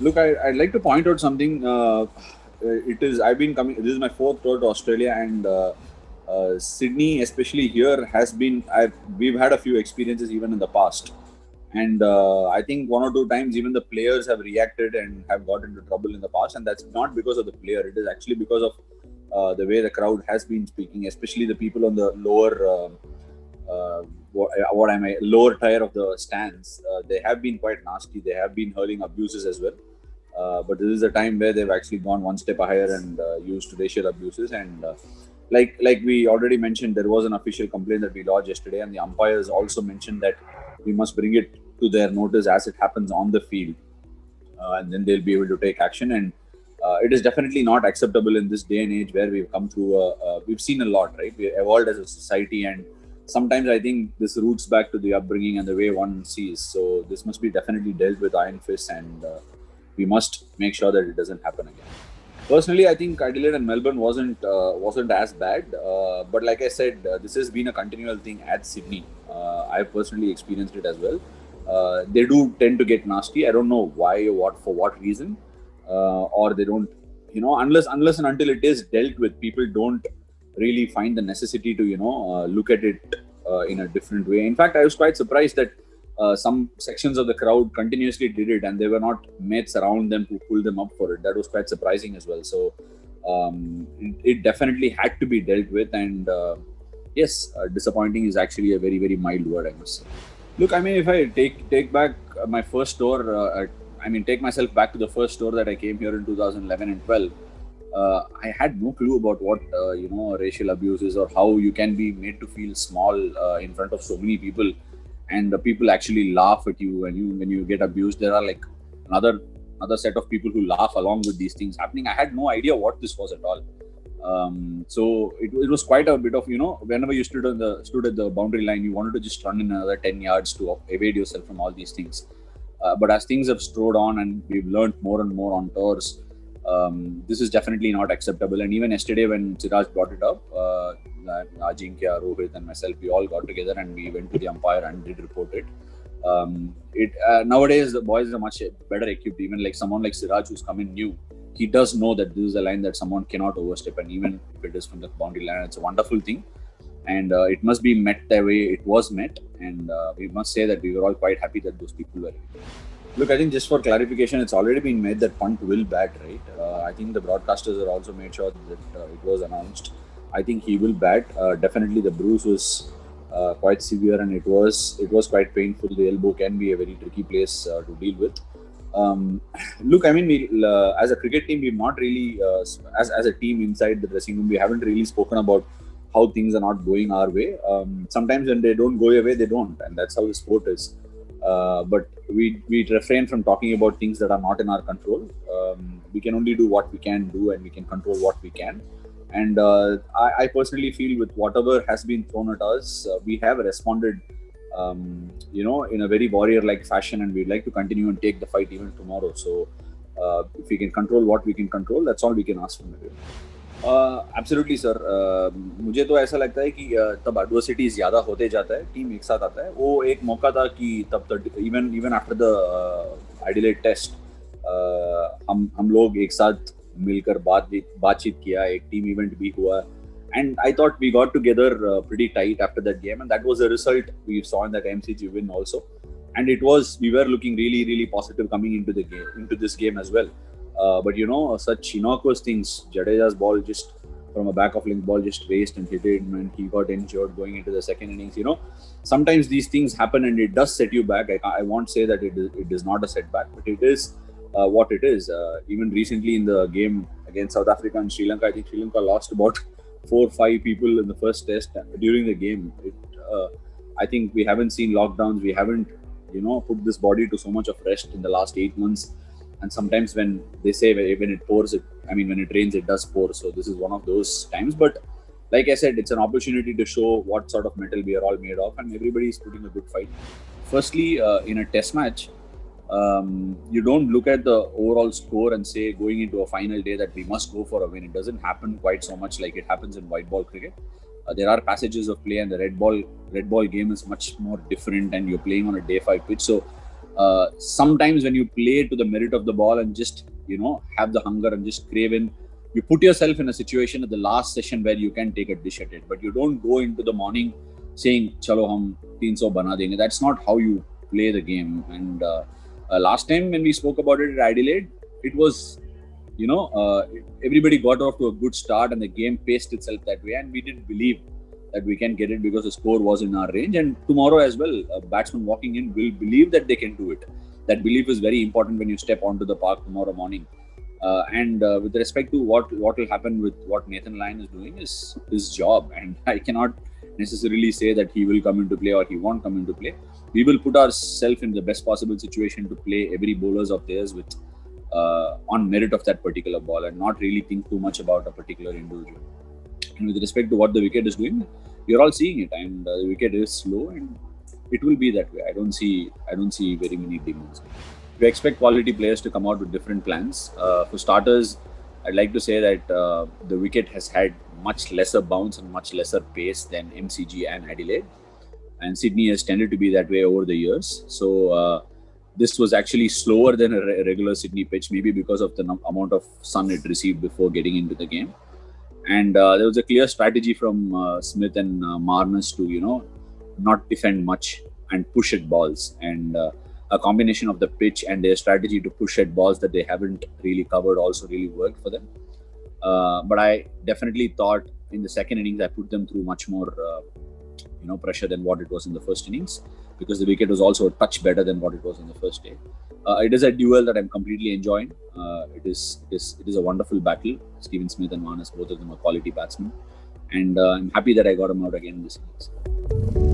Look, I'd like to point out something. I've been coming. This is my fourth tour to Australia, and Sydney, especially here, has been. We've had a few experiences even in the past, and I think one or two times even the players have reacted and have got into trouble in the past, and that's not because of the player. It is actually because of the way the crowd has been speaking, especially the people on the lower. What am I lower tier of the stands? They have been quite nasty. They have been hurling abuses as well. But this is a time where they've actually gone one step higher and used racial abuses. And like we already mentioned, there was an official complaint that we lodged yesterday, and the umpires also mentioned that we must bring it to their notice as it happens on the field, and then they'll be able to take action. And it is definitely not acceptable in this day and age where we've come through. We've seen a lot, right? We evolved as a society, and sometimes I think this roots back to the upbringing and the way one sees. So this must be definitely dealt with iron fist, and we must make sure that it doesn't happen again. Personally, I think Adelaide and Melbourne wasn't as bad, but like I said, this has been a continual thing at Sydney. I've personally experienced it as well. They do tend to get nasty. I don't know why, or what for what reason, or they don't, unless and until it is dealt with, people don't really find the necessity to look at it in a different way. In fact, I was quite surprised that some sections of the crowd continuously did it, and there were not mates around them to pull them up for it. That was quite surprising as well. So it definitely had to be dealt with, and yes, disappointing is actually a very very mild word, I must say. Look, I mean, if I take back my first tour, take myself back to the first tour that I came here in 2011 and 12. I had no clue about what racial abuse is, or how you can be made to feel small in front of so many people, and the people actually laugh at you when you get abused. There are like another set of people who laugh along with these things happening. I had no idea what this was at all. So it was quite a bit of, whenever you stood at the boundary line, you wanted to just run in another 10 yards to evade yourself from all these things. But as things have strode on and we've learned more and more on tours, this is definitely not acceptable. And even yesterday when Siraj brought it up, Ajinkya, Rohit and myself, we all got together and we went to the umpire and did report it. Nowadays the boys are much better equipped. Even like someone like Siraj, who's come in new, he does know that this is a line that someone cannot overstep, and even if it is from the boundary line, it's a wonderful thing, and it must be met the way it was met. And we must say that we were all quite happy that those people were. Look, I think just for clarification, it's already been made that punt will bat, right? I think the broadcasters are also made sure that it was announced. I think he will bat. Definitely, the bruise was quite severe, and it was quite painful. The elbow can be a very tricky place to deal with. Look, I mean, as a cricket team, we've not really, as a team inside the dressing room, we haven't really spoken about how things are not going our way. Sometimes when they don't go your way, they don't, and that's how the sport is. But we refrain from talking about things that are not in our control. We can only do what we can do, and we can control what we can. And I personally feel with whatever has been thrown at us, we have responded, in a very warrior-like fashion, and we'd like to continue and take the fight even tomorrow. So if we can control what we can control, that's all we can ask from everyone. Absolutely sir, मुझे तो ऐसा लगता है कि तब adversity ज़्यादा होते जाता है, टीम एक साथ आता है. वो एक मौका था कि तब तक even after the Adelaide test हम लोग एक साथ मिलकर बातचीत किया, एक टीम इवेंट भी हुआ. And I thought we got together pretty tight after that game, and that was a result we saw in that MCG win also. And we were looking really, really positive coming into the game, into this game as well. But such innocuous things. Jadeja's ball just from a back of link ball just raced and hit it, and he got injured going into the second innings. Sometimes these things happen, and it does set you back. I won't say that it is not a setback, but it is what it is. Even recently in the game against South Africa and Sri Lanka, I think Sri Lanka lost about 4-5 people in the first test during the game. I think we haven't seen lockdowns. We haven't, put this body to so much of rest in the last 8 months. And sometimes when they say when it pours, when it rains, it does pour. So this is one of those times. But like I said, it's an opportunity to show what sort of metal we are all made of, and everybody is putting a good fight. Firstly, in a test match, you don't look at the overall score and say going into a final day that we must go for a win. It doesn't happen quite so much like it happens in white ball cricket. There are passages of play, and the red ball game is much more different, and you're playing on a day 5 pitch. So Sometimes when you play to the merit of the ball and just have the hunger and just crave in, you put yourself in a situation at the last session where you can take a dish at it, but you don't go into the morning saying chalo hum 300 bana denge. That's not how you play the game. And last time when we spoke about it at Adelaide, it was everybody got off to a good start and the game paced itself that way, and we did believe that we can get it because the score was in our range. And tomorrow as well, a batsman walking in will believe that they can do it. That belief is very important when you step onto the park tomorrow morning. And with respect to what will happen with what Nathan Lyon is doing is his job, and I cannot necessarily say that he will come into play or he won't come into play. We will put ourselves in the best possible situation to play every bowlers of theirs with on merit of that particular ball, and not really think too much about a particular individual. And with respect to what the wicket is doing, you're all seeing it, and the wicket is slow, and it will be that way. I don't see very many demons. We expect quality players to come out with different plans. For starters, I'd like to say that the wicket has had much lesser bounce and much lesser pace than MCG and Adelaide, and Sydney has tended to be that way over the years. So this was actually slower than a regular Sydney pitch, maybe because of the amount of sun it received before getting into the game. And there was a clear strategy from Smith and Marnus to not defend much and push at balls, and a combination of the pitch and their strategy to push at balls that they haven't really covered also really worked for them. But I definitely thought in the second innings I put them through much more pressure than what it was in the first innings, because the wicket was also a touch better than what it was in the first day. It is a duel that I'm completely enjoying. It is a wonderful battle. Steven Smith and Marnus, both of them are quality batsmen, and I'm happy that I got them out again in this innings.